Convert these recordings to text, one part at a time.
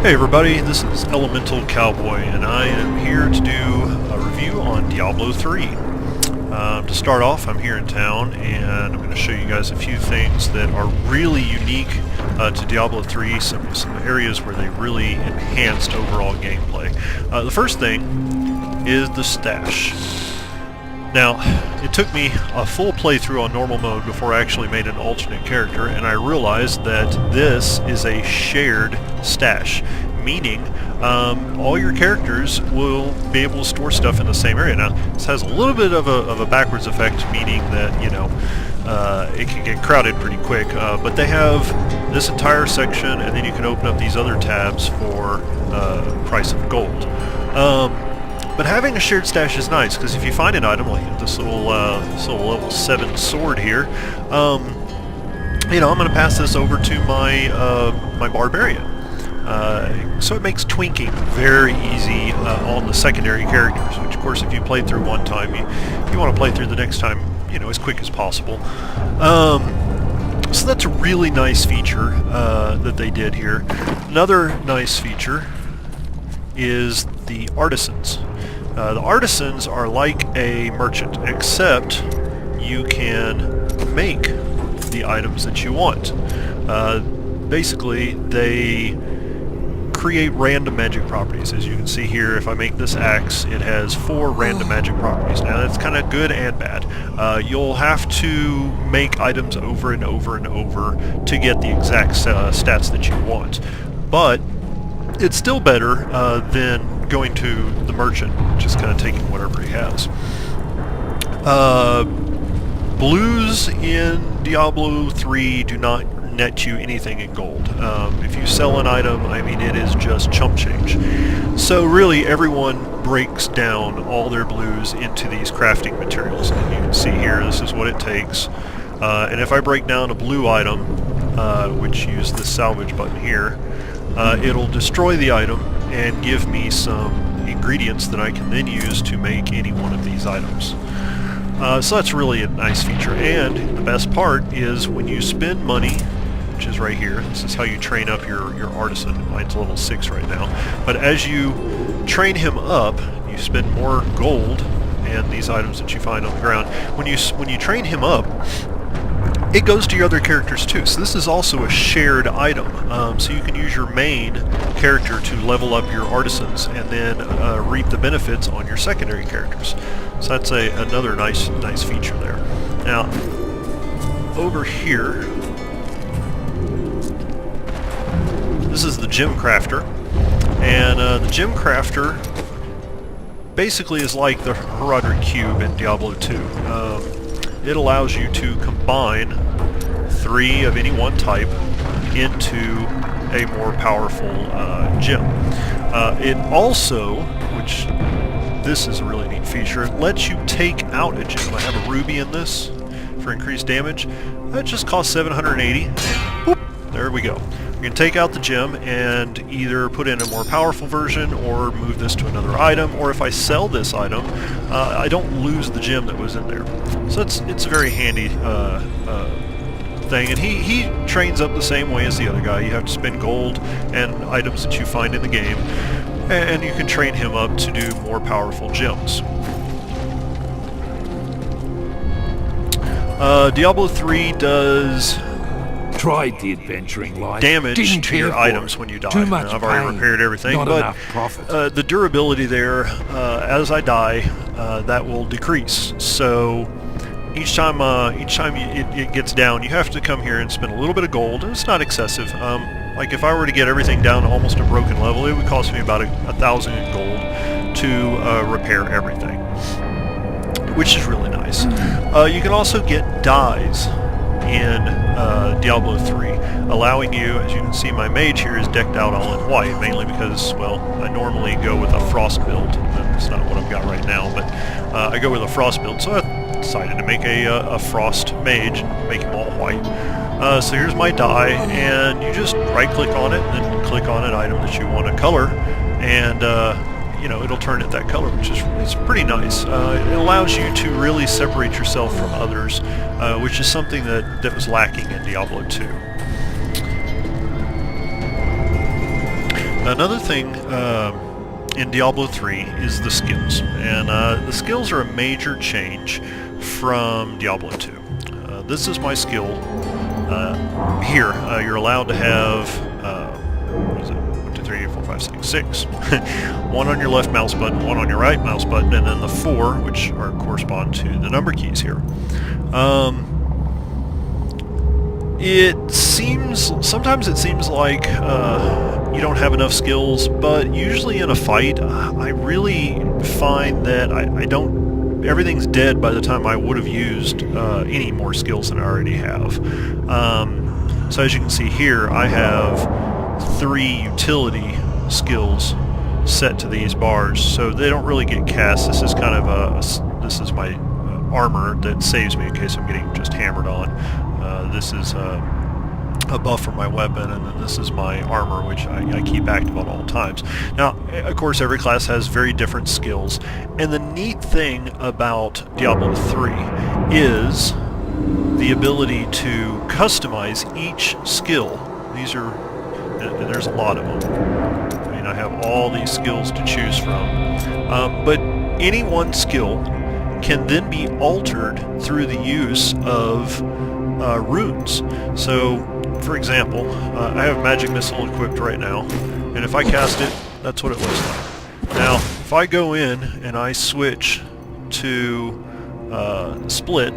Hey everybody, this is Elemental Cowboy, and I am here to do a review on Diablo 3. To start off, I'm here in town, and I'm going to show you guys a few things that are really unique to Diablo 3, some areas where they really enhanced overall gameplay. The first thing is the stash. Now, it took me a full playthrough on normal mode before I actually made an alternate character, and I realized that this is a shared stash, meaning all your characters will be able to store stuff in the same area. Now, this has a little bit of a backwards effect, meaning that, you know, it can get crowded pretty quick, but they have this entire section, and then you can open up these other tabs for price of gold. But having a shared stash is nice, because if you find an item like this little level 7 sword here, you know, I'm going to pass this over to my my barbarian. So it makes twinking very easy on the secondary characters, which of course if you played through one time, you want to play through the next time, you know, as quick as possible. So that's a really nice feature that they did here. Another nice feature is the artisans. The artisans are like a merchant, except you can make the items that you want. Basically, they create random magic properties. As you can see here, if I make this axe, it has 4 random magic properties. Now that's kind of good and bad. You'll have to make items over and over and over to get the exact stats that you want. But it's still better than going to the merchant, just kind of taking whatever he has. Blues in Diablo 3 do not net you anything in gold. If you sell an item, I mean, it is just chump change. So really, everyone breaks down all their blues into these crafting materials. And you can see here, this is what it takes. And if I break down a blue item, which use the salvage button here, it'll destroy the item and give me some ingredients that I can then use to make any one of these items. So that's really a nice feature. And the best part is when you spend money, which is right here, this is how you train up your artisan. Mine's level 6 right now. But as you train him up, you spend more gold and these items that you find on the ground. When you train him up, it goes to your other characters too, so this is also a shared item. So you can use your main character to level up your artisans and then reap the benefits on your secondary characters. So that's another nice feature there. Now, over here, this is the gem crafter, and the gem crafter basically is like the horde cube in Diablo 2. It allows you to combine 3 of any one type into a more powerful gem. It also, which this is a really neat feature, it lets you take out a gem. I have a ruby in this for increased damage. That just costs 780. Whoop, there we go. You can take out the gem and either put in a more powerful version or move this to another item, or if I sell this item, I don't lose the gem that was in there. So it's a very handy thing, and he trains up the same way as the other guy. You have to spend gold and items that you find in the game, and you can train him up to do more powerful gems. Diablo 3 does tried the adventuring life. Damage to your items when you die. Too much I've already pain, repaired everything, not but enough profit. the durability there, as I die, that will decrease. So each time it gets down, you have to come here and spend a little bit of gold. It's not excessive. Like if I were to get everything down to almost a broken level, it would cost me about 1,000 in gold to repair everything, which is really nice. You can also get dyes in Diablo 3, allowing you, as you can see, my mage here is decked out all in white, mainly because, well, I normally go with a frost build. That's not what I've got right now, but I go with a frost build, so I decided to make a frost mage and make him all white. So here's my dye, and you just right-click on it, and then click on an item that you want to color, and you know, it'll turn it that color, which is it's pretty nice. It allows you to really separate yourself from others, which is something that was lacking in Diablo 2. Now, another thing in Diablo 3 is the skills, and the skills are a major change from Diablo 2. This is my skill. Here, you're allowed to have, what is it? 1, 2, 3, 4, 5, 6, 6. One on your left mouse button, one on your right mouse button, and then the 4, which correspond to the number keys here. Sometimes it seems like you don't have enough skills, but usually in a fight, I really find that I don't, everything's dead by the time I would have used any more skills than I already have. So as you can see here, I have 3 utility skills set to these bars, so they don't really get cast. This is kind of this is my armor that saves me in case I'm getting just hammered on. This is a buff for my weapon, and then this is my armor, which I keep active on all times. Now, of course, every class has very different skills, and the neat thing about Diablo 3 is the ability to customize each skill. These are, and there's a lot of them. I mean, I have all these skills to choose from, but any one skill can then be altered through the use of runes. So, for example, I have Magic Missile equipped right now, and if I cast it, that's what it looks like. Now, if I go in and I switch to Split,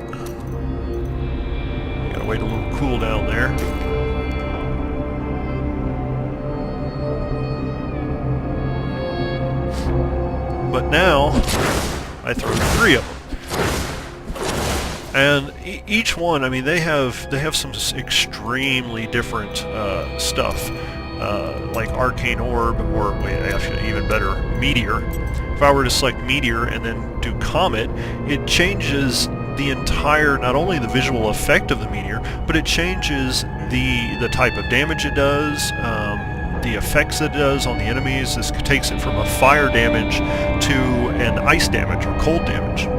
gotta wait a little cooldown there. But now, I throw 3 of them. And each one, I mean, they have some extremely different stuff, like Arcane Orb, or wait, actually even better, Meteor. If I were to select Meteor and then do Comet, it changes the entire, not only the visual effect of the meteor, but it changes the type of damage it does, the effects it does on the enemies. This takes it from a fire damage to an ice damage or cold damage.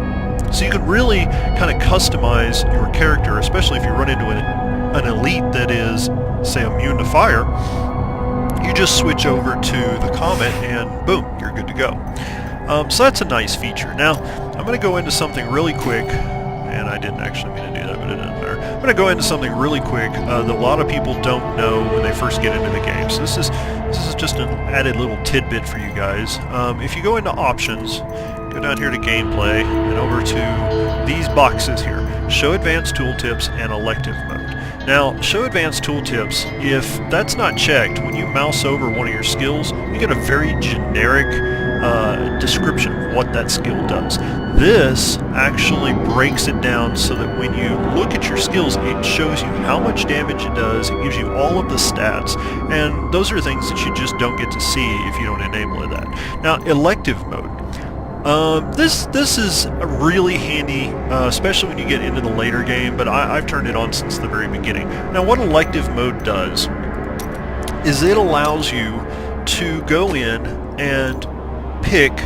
So you can really kind of customize your character, especially if you run into an elite that is, say, immune to fire. You just switch over to the Comet and boom, you're good to go. So that's a nice feature. Now, I'm going to go into something really quick, and I didn't actually mean to do that, but it doesn't matter. I'm going to go into something really quick that a lot of people don't know when they first get into the game. So this is just an added little tidbit for you guys. If you go into Options, go down here to Gameplay, and over to these boxes here. Show Advanced Tooltips and Elective Mode. Now, Show Advanced Tooltips, if that's not checked, when you mouse over one of your skills, you get a very generic description of what that skill does. This actually breaks it down so that when you look at your skills, it shows you how much damage it does, it gives you all of the stats, and those are things that you just don't get to see if you don't enable that. Now, Elective Mode. This is really handy, especially when you get into the later game, but I've turned it on since the very beginning. Now, what Elective Mode does is it allows you to go in and pick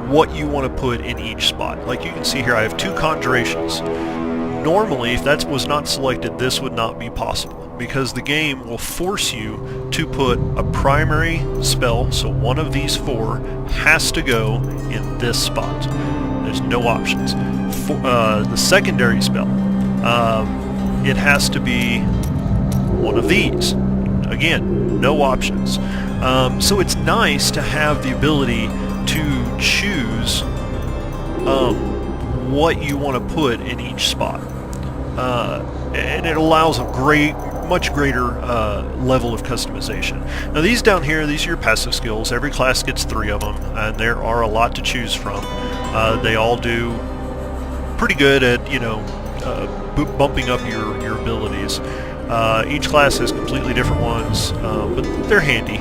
what you want to put in each spot. Like you can see here, I have 2 conjurations. Normally, if that was not selected, this would not be possible, because the game will force you to put a primary spell, so one of these 4 has to go in this spot. There's no options. For, the secondary spell, it has to be one of these. Again, no options. So it's nice to have the ability to choose what you want to put in each spot. And it allows a much greater level of customization. Now these down here, these are your passive skills. Every class gets 3 of them, and there are a lot to choose from. They all do pretty good at, you know, bumping up your abilities. Each class has completely different ones, but they're handy.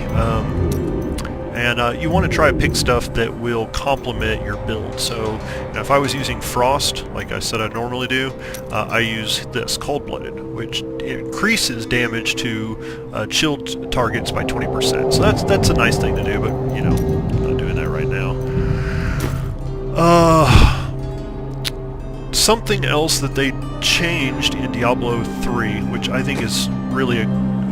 And you want to try to pick stuff that will complement your build. So, you know, if I was using Frost, like I said I normally do, I use this, Cold-Blooded, which increases damage to chilled targets by 20%. So that's a nice thing to do, but, you know, I'm not doing that right now. Something else that they changed in Diablo 3, which I think is really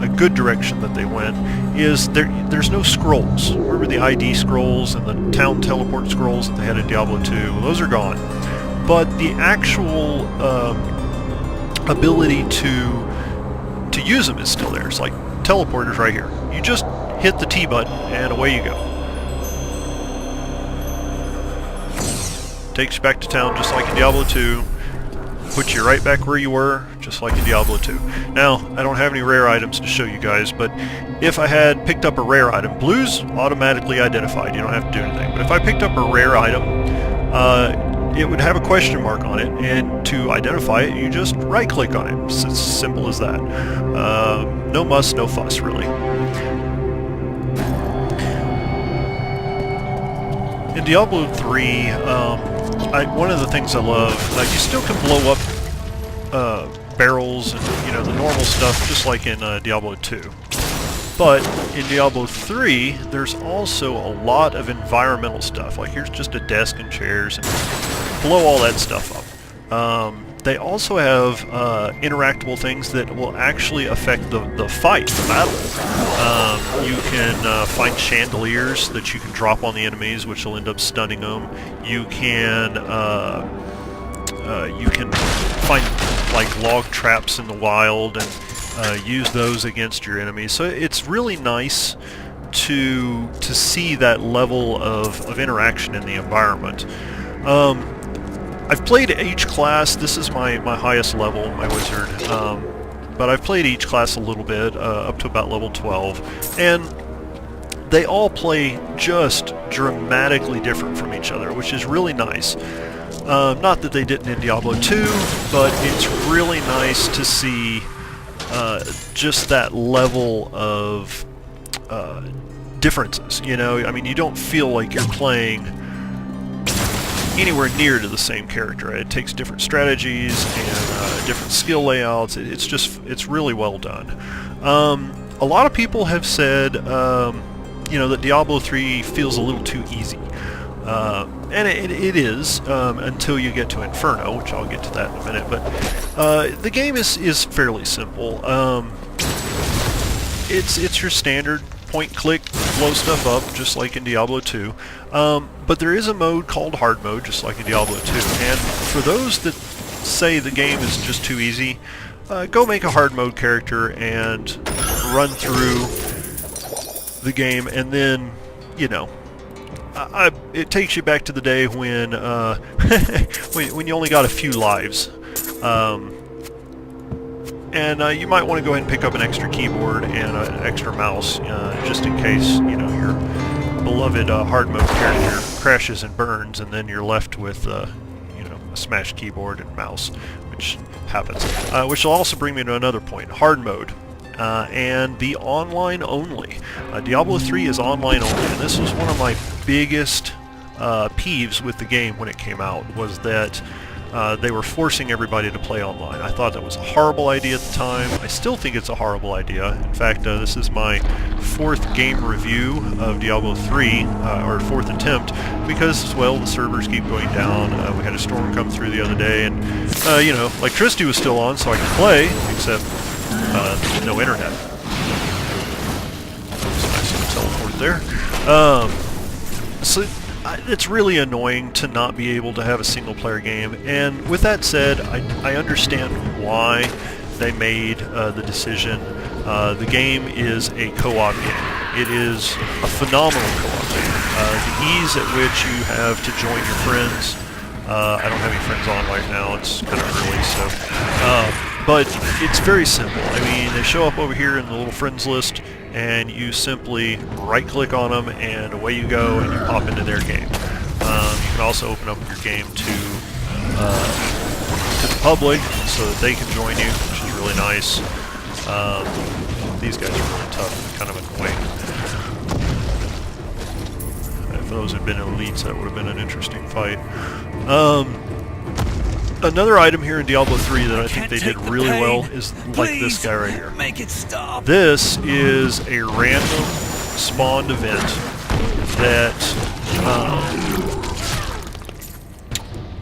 a good direction that they went is there's no scrolls. Remember the ID scrolls and the town teleport scrolls that they had in Diablo 2? Well, those are gone. But the actual ability to use them is still there. It's like teleporters right here. You just hit the T button and away you go. Takes you back to town just like in Diablo 2. Puts you right back where you were, just like in Diablo 2. Now, I don't have any rare items to show you guys, but if I had picked up a rare item, blue's automatically identified, you don't have to do anything. But if I picked up a rare item, it would have a question mark on it, and to identify it, you just right-click on it. It's as simple as that. No muss, no fuss, really. In Diablo 3, one of the things I love, you still can blow up barrels and the normal stuff, just like in Diablo 2. But in Diablo 3, there's also a lot of environmental stuff. Like here's just a desk and chairs, and blow all that stuff up. They also have interactable things that will actually affect the fight, the battle. You can find chandeliers that you can drop on the enemies, which will end up stunning them. You can find like log traps in the wild and use those against your enemies. So it's really nice to see that level of interaction in the environment. I've played each class. This is my highest level, my wizard. But I've played each class a little bit, up to about level 12. And they all play just dramatically different from each other, which is really nice. Not that they didn't in Diablo 2, but it's really nice to see just that level of differences, I mean, you don't feel like you're playing anywhere near to the same character. It takes different strategies and different skill layouts. It's really well done. A lot of people have said, that Diablo 3 feels a little too easy. And it is, until you get to Inferno, which I'll get to that in a minute, but the game is fairly simple. It's your standard point-click, blow stuff up, just like in Diablo 2. But there is a mode called hard mode, just like in Diablo 2. And for those that say the game is just too easy, go make a hard mode character and run through the game, and then, it takes you back to the day when when you only got a few lives. And you might want to go ahead and pick up an extra keyboard and an extra mouse, just in case, your beloved hard mode character crashes and burns, and then you're left with, a smashed keyboard and mouse, which happens. Which will also bring me to another point, hard mode. And the online only. Diablo 3 is online only, and this was one of my biggest peeves with the game when it came out, was that they were forcing everybody to play online. I thought that was a horrible idea at the time. I still think it's a horrible idea. In fact, this is my 4th game review of Diablo 3, or 4th attempt, because, well, the servers keep going down. We had a storm come through the other day, and, electricity was still on, so I could play, except no internet. It's nice to teleport there. So it's really annoying to not be able to have a single-player game, and with that said, I understand why they made the decision. The game is a co-op game. It is a phenomenal co-op game. The ease at which you have to join your friends. I don't have any friends on right now. It's kind of early, so... but it's very simple. I mean, they show up over here in the little friends list, and you simply right-click on them, and away you go, and you pop into their game. You can also open up your game to the public, so that they can join you, which is really nice. These guys are really tough, kind of annoying. If those had been elites, that would have been an interesting fight. Another item here in Diablo 3 that I think they did really well is like this guy right here. Make it stop. This is a random spawned event that,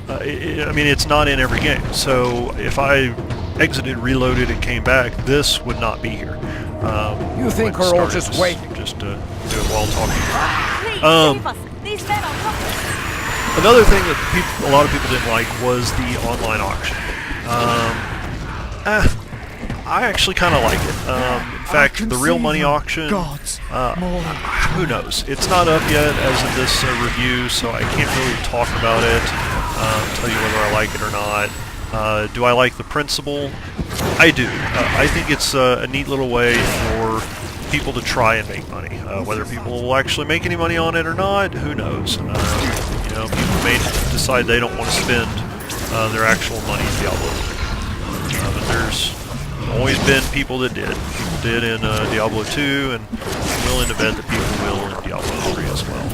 I mean, it's not in every game. So if I exited, reloaded, and came back, this would not be here. You think when it we're all started, just waiting? just to do it while talking. Please save us. These men are robbers. Another thing that a lot of people didn't like was the online auction. I actually kind of like it. In fact, the real money auction, who knows? It's not up yet as of this review, so I can't really talk about it, tell you whether I like it or not. Do I like the principle? I do. I think it's a neat little way for people to try and make money. Whether people will actually make any money on it or not, who knows? You know, people may decide they don't want to spend their actual money in Diablo 3. But there's always been people that did. People did in Diablo 2, and I'm willing to bet that people will in Diablo 3 as well.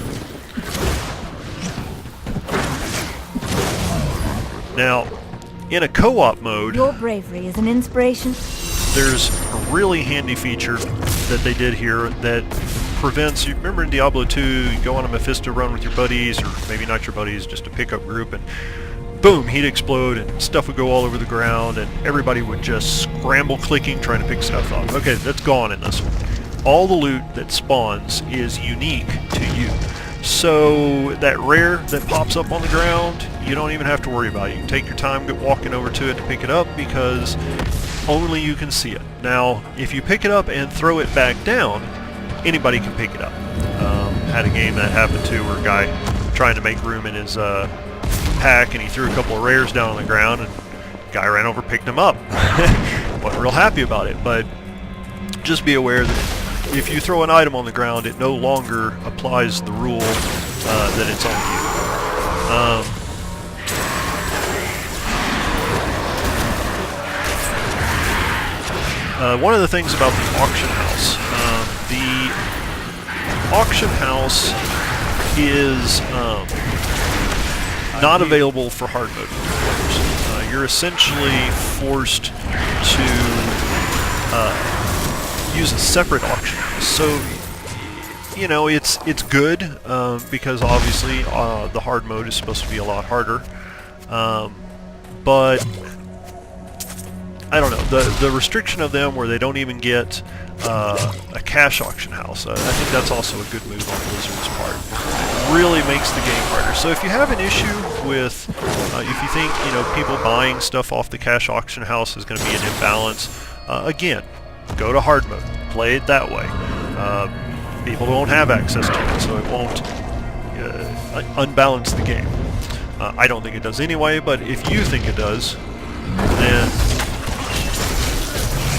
Now, in a co-op mode, Your bravery is an inspiration. there's a really handy feature that they did here that prevents, you remember in Diablo 2, you go on a Mephisto run with your buddies, or maybe not your buddies, just a pickup group, and boom, he'd explode and stuff would go all over the ground and everybody would just scramble clicking trying to pick stuff up. Okay, that's gone in this one. All the loot that spawns is unique to you. So that rare that pops up on the ground, you don't even have to worry about it. You can take your time walking over to it to pick it up because only you can see it. Now, if you pick it up and throw it back down, anybody can pick it up. Had a game that happened to where a guy trying to make room in his pack and he threw a couple of rares down on the ground and the guy ran over, picked them up. Wasn't real happy about it, but just be aware that if you throw an item on the ground, it no longer applies the rule that it's on you. One of the things about the auction house is not available for hard mode players. You're essentially forced to use a separate auction house. So, you know, it's good because obviously the hard mode is supposed to be a lot harder. But I don't know, the restriction of them where they don't even get a cash auction house, I think that's also a good move on Blizzard's part. It really makes the game harder. So if you have an issue with, if you think, you know, people buying stuff off the cash auction house is going to be an imbalance, again, go to hard mode, play it that way. People don't have access to it, so it won't unbalance the game. I don't think it does anyway, but if you think it does, then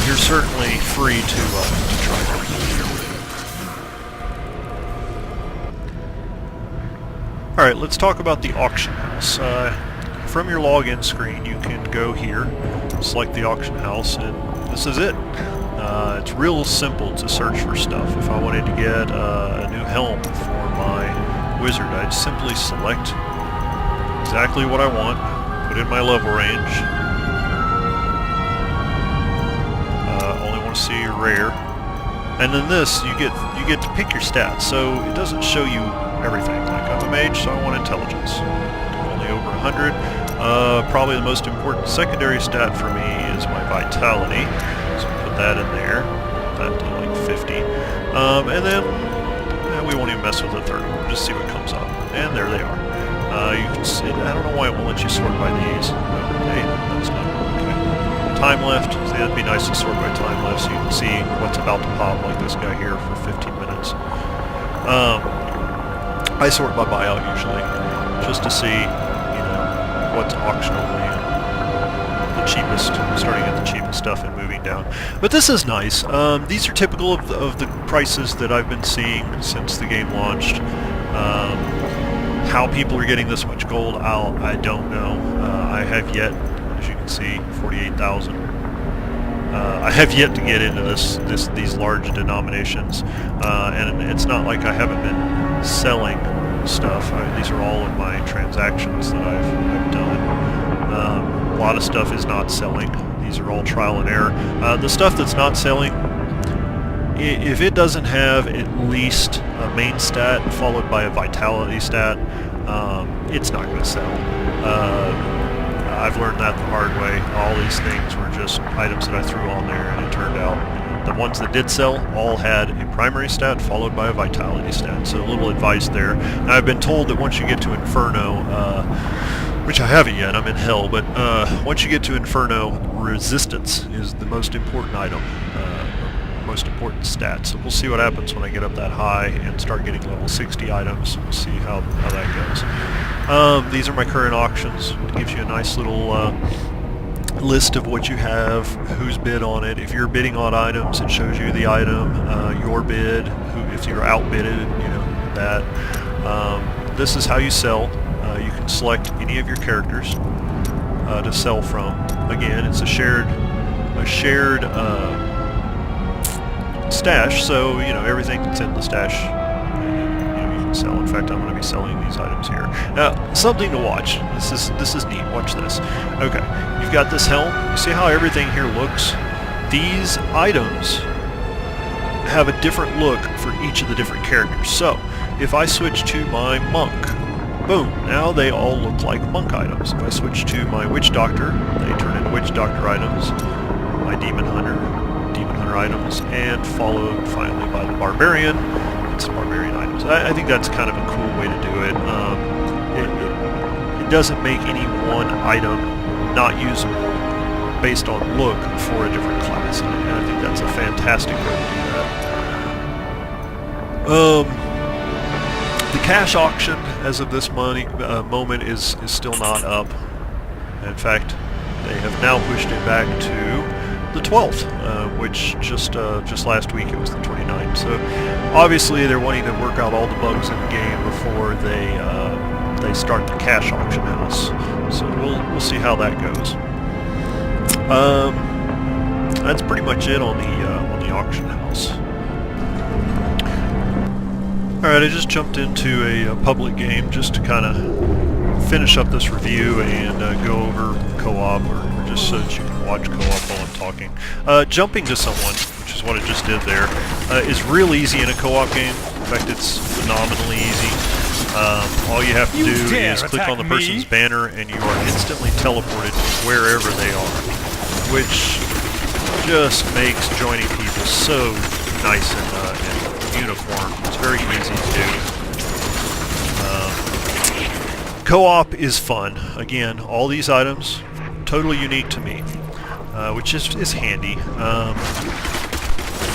you're certainly free to try it. Alright, let's talk about the auction house. From your login screen, you can go here, select the auction house, and this is it. It's real simple to search for stuff. If I wanted to get a new helm for my wizard, I'd simply select exactly what I want, put in my level range. Only want to see your rare, and then this you get to pick your stats. So it doesn't show you everything. Like I'm a mage, so I want intelligence. Only over 100. Probably the most important secondary stat for me is my vitality. So put that in there. That to like 50. And then we won't even mess with the 30. We'll just see what comes up. And there they are. You can see. I don't know why it won't let you sort by these. Hey, that's not okay. Time left. See, that'd be nice to sort by time left, so you can see what's about to pop, like this guy here for 15 minutes. I sort by buyout usually, just to see, you know, what's auctionable, the cheapest, starting at the cheapest stuff and moving down. But this is nice. These are typical of the prices that I've been seeing since the game launched. How people are getting this much gold, I don't know. I have yet, as you can see, 48,000. I have yet to get into these large denominations, and it's not like I haven't been selling stuff. These are all of my transactions that I've done. A lot of stuff is not selling. These are all trial and error. The stuff that's not selling, if it doesn't have at least a main stat followed by a vitality stat, it's not going to sell. I've learned that the the hard way. All these things were just items that I threw on there, and it turned out the ones that did sell all had a primary stat followed by a vitality stat. So a little advice there. Now, I've been told that once you get to Inferno, which I haven't yet, I'm in Hell, but once you get to Inferno, resistance is the most important item, most important stat. So we'll see what happens when I get up that high and start getting level 60 items. We'll see how that goes. These are my current auctions. It gives you a nice little list of what you have, who's bid on it. If you're bidding on items, it shows you the item, your bid, if you're outbidded, you know, that. This is how you sell. You can select any of your characters to sell from. Again, it's a shared stash, so you know everything that's in the stash you can sell. In fact, I'm going to be selling these items here. Now, something to watch. This is neat. Watch this. Okay, you've got this helm. You see how everything here looks? These items have a different look for each of the different characters. So, if I switch to my monk, boom, now they all look like monk items. If I switch to my witch doctor, they turn into witch doctor items. My demon hunter items, and followed finally by the barbarian. It's barbarian items. I think that's kind of a cool way to do it. It doesn't make any one item not usable based on look for a different class, and I think that's a fantastic way to do that. The cash auction, as of this moment, is still not up. In fact, they have now pushed it back to the 12th, which just last week it was the 29th. So obviously they're wanting to work out all the bugs in the game before they start the cash auction house. So we'll see how that goes. That's pretty much it on the auction house. All right, I just jumped into a public game just to kind of finish up this review and go over co-op, or just so that you can watch co-op while I'm talking. Jumping to someone, which is what I just did there, is real easy in a co-op game. In fact, it's phenomenally easy. All you have to do is click on the person's banner and you are instantly teleported to wherever they are, which just makes joining people so nice and uniform. It's very easy to do. Co-op is fun. Again, all these items totally unique to me, which is handy.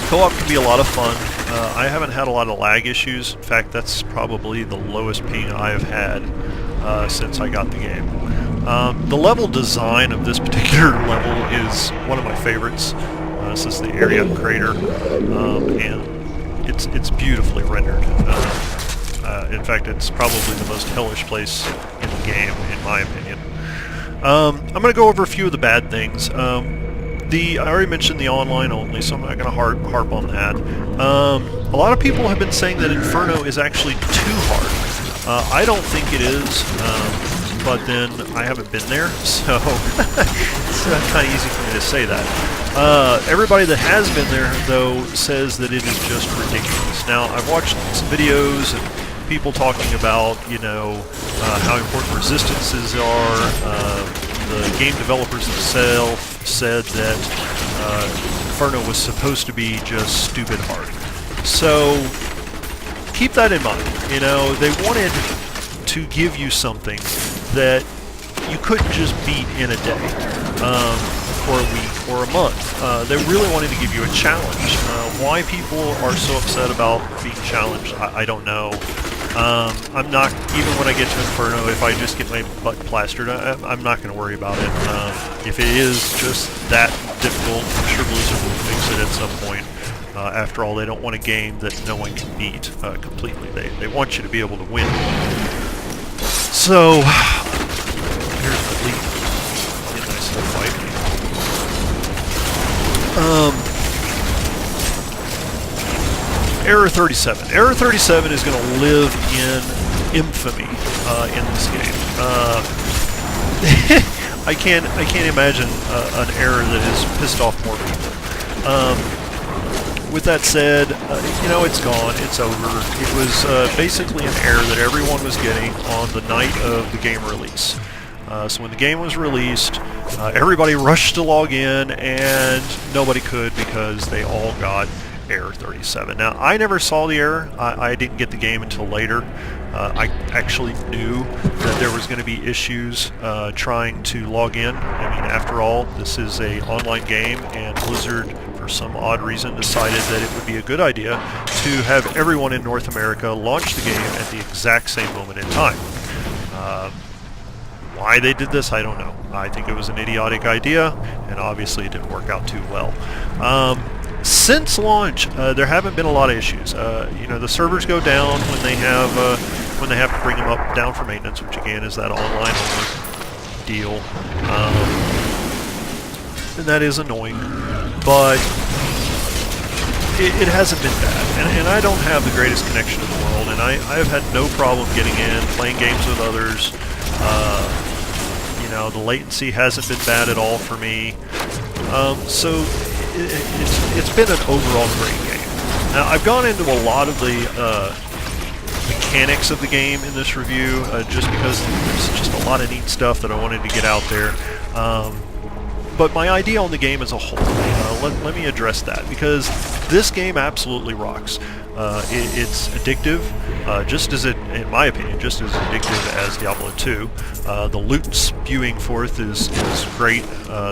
Co-op can be a lot of fun. I haven't had a lot of lag issues. In fact, that's probably the lowest ping I have had since I got the game. The level design of this particular level is one of my favorites. This is the area crater, and it's beautifully rendered. In fact, it's probably the most hellish place in the game, in my opinion. I'm going to go over a few of the bad things. I already mentioned the online only, so I'm not going to harp on that. A lot of people have been saying that Inferno is actually too hard. I don't think it is, but then I haven't been there, so it's kind of easy for me to say that. Everybody that has been there, though, says that it is just ridiculous. Now, I've watched some videos and people talking about, you know, how important resistances are. The game developers themselves said that Inferno was supposed to be just stupid hard. So keep that in mind. You know, they wanted to give you something that you couldn't just beat in a day, or a week, or a month. They really wanted to give you a challenge. Why people are so upset about being challenged, I don't know. I'm not, even when I get to Inferno, if I just get my butt plastered, I'm not going to worry about it. If it is just that difficult, I'm sure Blizzard will fix it at some point. After all, they don't want a game that no one can beat completely. They want you to be able to win. So, here's the lead. A nice little fight. Error 37. Error 37 is going to live in infamy in this game. I can't imagine an error that has pissed off more people. With that said, you know, it's gone. It's over. It was basically an error that everyone was getting on the night of the game release. So when the game was released, everybody rushed to log in, and nobody could because they all got error 37. Now, I never saw the error. I didn't get the game until later. I actually knew that there was going to be issues trying to log in. I mean, after all, this is an online game, and Blizzard, for some odd reason, decided that it would be a good idea to have everyone in North America launch the game at the exact same moment in time. Why they did this, I don't know. I think it was an idiotic idea, and obviously it didn't work out too well. Since launch, there haven't been a lot of issues. You know, the servers go down when they have to bring them up down for maintenance, which again is that online only deal, and that is annoying. But it hasn't been bad, and I don't have the greatest connection in the world, and I have had no problem getting in, playing games with others. You know, the latency hasn't been bad at all for me. So it's been an overall great game. Now, I've gone into a lot of the mechanics of the game in this review, just because there's just a lot of neat stuff that I wanted to get out there. But my idea on the game as a whole, let me address that, because this game absolutely rocks. It's addictive, just as in my opinion, just as addictive as Diablo 2. The loot spewing forth is great.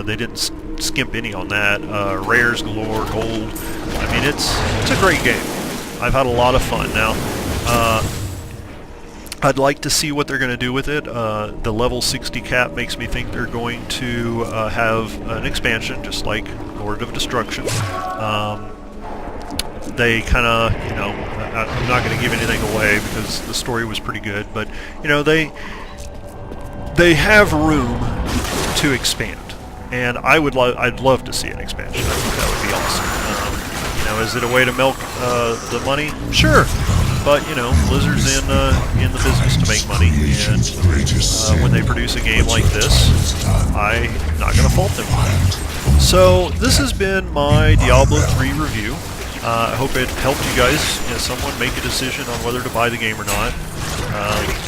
They didn't skimp any on that. Rares galore, gold. I mean, it's a great game. I've had a lot of fun. Now, I'd like to see what they're going to do with it. The level 60 cap makes me think they're going to have an expansion, just like Horde of Destruction. They kind of, you know, I'm not going to give anything away because the story was pretty good, but, you know, they have room to expand, and I'd love to see an expansion. I think that would be awesome. You know, is it a way to milk the money? Sure. But, you know, Blizzard's in the business to make money, and when they produce a game like this, I'm not going to fault them for that. So, this has been my Diablo 3 review. I hope it helped you guys, someone make a decision on whether to buy the game or not.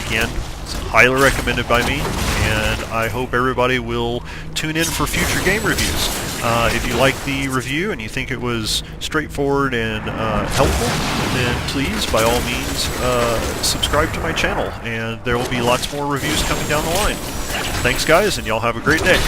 Again, it's highly recommended by me, and I hope everybody will tune in for future game reviews. If you like the review and you think it was straightforward and helpful, then please, by all means, subscribe to my channel, and there will be lots more reviews coming down the line. Thanks, guys, and y'all have a great day.